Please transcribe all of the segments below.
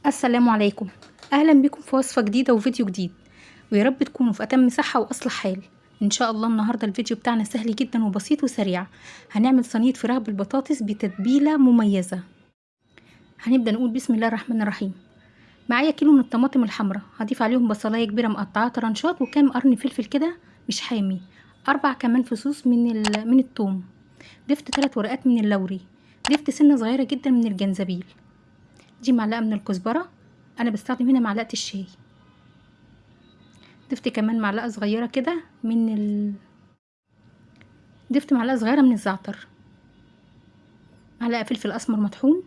السلام عليكم. اهلا بكم في وصفة جديدة وفيديو جديد، ويا رب تكونوا في اتم صحة واصلح حال ان شاء الله. النهاردة الفيديو بتاعنا سهل جدا وبسيط وسريع. هنعمل صينية فراخ بالبطاطس بتتبيلة مميزة. هنبدأ نقول بسم الله الرحمن الرحيم. معايا كيلو من الطماطم الحمراء، هضيف عليهم بصلاية كبيرة مقطعة طرنشات وكام قرن فلفل كده مش حامي، 4 كمان فصوص من الثوم، ضفت 3 ورقات من اللوري، ضفت سنة صغيرة جدا من الجنزبيل، دي معلقة من الكزبرة، انا بستخدم هنا معلقة الشاي، ضفت كمان معلقة صغيرة كده ضفت معلقة صغيرة من الزعتر، معلقة فلفل اسمر مطحون،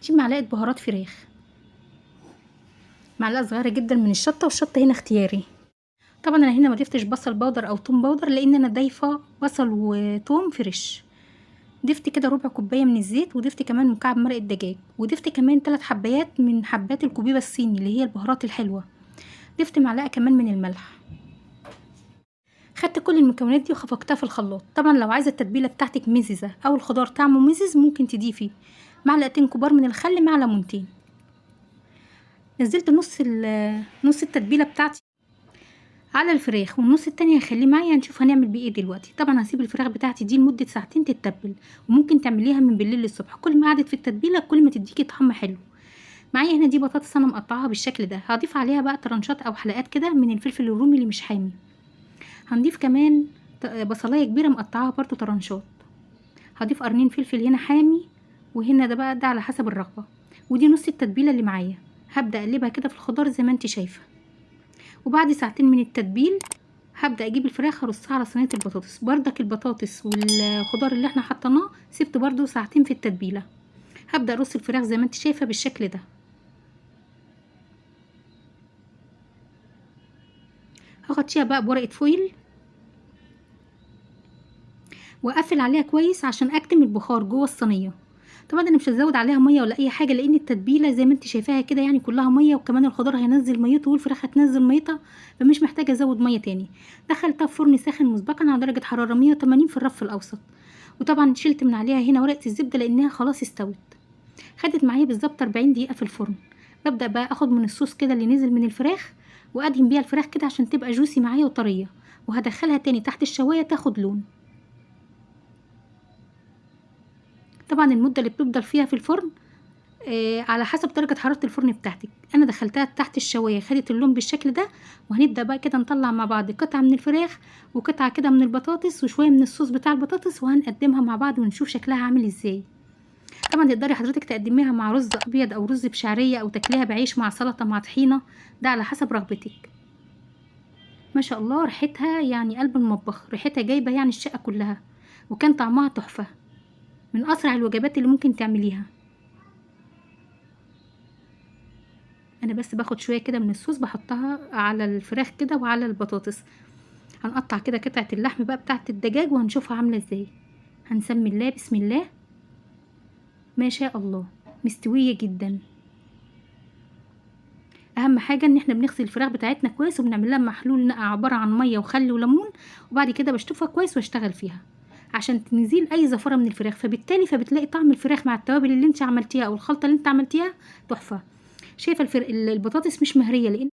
دي معلقة بهارات فراخ، معلقة صغيرة جدا من الشطة، والشطة هنا اختياري. طبعا انا هنا ما ضفتش بصل بودر او توم بودر لان انا ضايفة بصل وتوم فريش. ضفت كده ربع كوباية من الزيت، وضفت كمان مكعب مرق الدجاج، وضفت كمان 3 حبايات من حبات الكوبيبة الصيني اللي هي البهارات الحلوة، ضفت معلقة كمان من الملح. خدت كل المكونات دي وخفقتها في الخلاط. طبعا لو عايزه التتبيله بتاعتك مززه او الخضار طعمه مزز ممكن تضيفي معلقتين كبار من الخل مع ليمونتين. نزلت نص التتبيله بتاعتي على الفراخ، والنص التاني هخليه معايا. هنشوف هنعمل بيه ايه دلوقتي. طبعا هسيب الفراخ بتاعتي دي لمده ساعتين تتبل، وممكن تعمليها من بالليل للصبح. كل ما قعدت في التتبيله كل ما تديكي طعم حلو. معايا هنا دي بطاطس انا مقطعاها بالشكل ده، هضيف عليها بقى طرنشات او حلقات كده من الفلفل الرومي اللي مش حامي. هنضيف كمان بصلايه كبيره مقطعاها برضو طرنشات، هضيف قرنين فلفل هنا حامي، وهنا ده على حسب الرغبه. ودي نص التتبيله اللي معايا. هبدا اقلبها كده في الخضار زي ما انت شايفه. وبعد ساعتين من التتبيل هبدا اجيب الفراخ ارصها على صينيه البطاطس. بردك البطاطس والخضار اللي احنا حطيناه سبت برضو ساعتين في التتبيله. هبدا ارص الفراخ زي ما انت شايفه بالشكل ده. هغطيها بقى بورقه فويل واقفل عليها كويس عشان اكتم البخار جوه الصينيه. طبعا انا مش هزود عليها ميه ولا اي حاجه لان التتبيله زي ما انت شايفاها كده يعني كلها ميه، وكمان الخضار هينزل ميته والفراخ هتنزل ميتها، فمش محتاجه ازود ميه تاني. دخلتها في فرن ساخن مسبقا على درجه حراره 180 في الرف الاوسط. وطبعا شلت من عليها هنا ورقه الزبده لانها خلاص استوت. خدت معايا بالظبط 40 دقيقه في الفرن. ببدا بقى اخد من الصوص كده اللي نزل من الفراخ وادهن بيها الفراخ كده عشان تبقى جوسي معايا وطريه، وهدخلها تاني تحت الشوايه تاخد لون. طبعا المده اللي بتفضل فيها في الفرن على حسب درجة حرارة الفرن بتاعتك. انا دخلتها تحت الشواية خدت اللون بالشكل ده. وهنبدأ بقى كده نطلع مع بعض قطعة من الفراخ وقطعة كده من البطاطس وشوية من الصوص بتاع البطاطس، وهنقدمها مع بعض ونشوف شكلها عامل ازاي. طبعا تقدري حضرتك تقدميها مع رز ابيض او رز بشعرية او تاكليها بعيش مع سلطة مع طحينة، ده على حسب رغبتك. ما شاء الله ريحتها يعني قلب المطبخ، ريحتها جايبة يعني الشقة كلها، وكان طعمها تحفة، من اسرع الوجبات اللي ممكن تعمليها. انا بس باخد شويه كده من الصوص بحطها على الفراخ كده وعلى البطاطس. هنقطع كده قطعه اللحم بقى بتاعه الدجاج وهنشوفها عامله ازاي. هنسمي الله بسم الله. ما شاء الله مستويه جدا. اهم حاجه ان احنا بنغسل الفراخ بتاعتنا كويس وبنعمل لها محلول نقع عباره عن ميه وخل وليمون، وبعد كده بشطفها كويس واشتغل فيها عشان تنزيل اي زفره من الفراخ، فبتلاقي طعم الفراخ مع التوابل اللي انت عملتيها او الخلطه اللي انت عملتيها تحفه. شايفه البطاطس مش مهريه لان